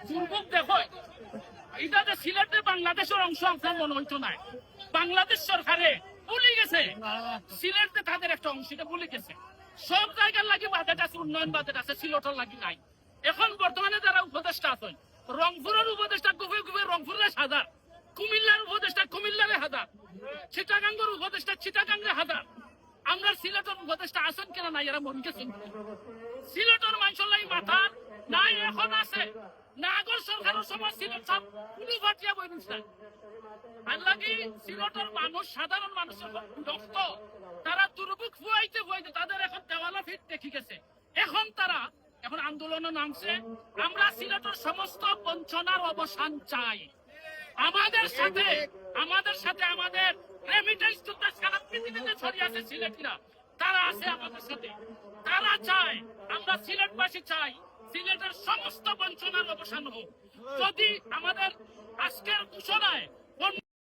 দুর্ভোগ দেখো এটা যে সিলেটে বাংলাদেশের অংশ আপনার মনে হইতো না বাংলাদেশ সরকারে ভুলে গেছে সিলেটে তাদের একটা অংশ এটা ভুলে গেছে সব জায়গার লাগি বাজেট আছে উন্নয়ন বাজেট আছে সিলেটের লাগি নাই এখন বর্তমানে যারা উপদেষ্টা আছেন রংপুরের উপদেষ্টা গুফে গুফে রংপুরের হাজার কুমিল্লার উপদেষ্টা কুমিল্লারে হাজার চিটাগাঙ্গের উপদেষ্টা চিটাগাঙ্গে হাজার আমরা সিলেটের উপদেষ্টা আছেন কিনা নাই এরা মন গেছেন সিলেটের মানুষের লাগি মাথা নাই এখন আছে না আগর সরকারের সময় সিলেট সব পুরো ফাটিয়া বই দিচ্ছে আর লাগি সিলেটের মানুষ সাধারণ মানুষের রক্ত তারা দুর্ভোগ ফুয়াইতে ফুয়াইতে তাদের এখন দেওয়ালা ফিট দেখি গেছে এখন তারা এখন আন্দোলনে নামছে আমরা সিলেটের সমস্ত বঞ্চনার অবসান চাই আমাদের সাথে আমাদের রেমিটেন্স যোদ্ধা সারা পৃথিবীতে ছড়িয়ে আছে সিলেটিরা তারা আছে আমাদের সাথে তারা চায় আমরা সিলেটবাসী চাই সিলেটের সমস্ত বঞ্চনার অবসান হোক যদি আমাদের আজকের ঘোষণায়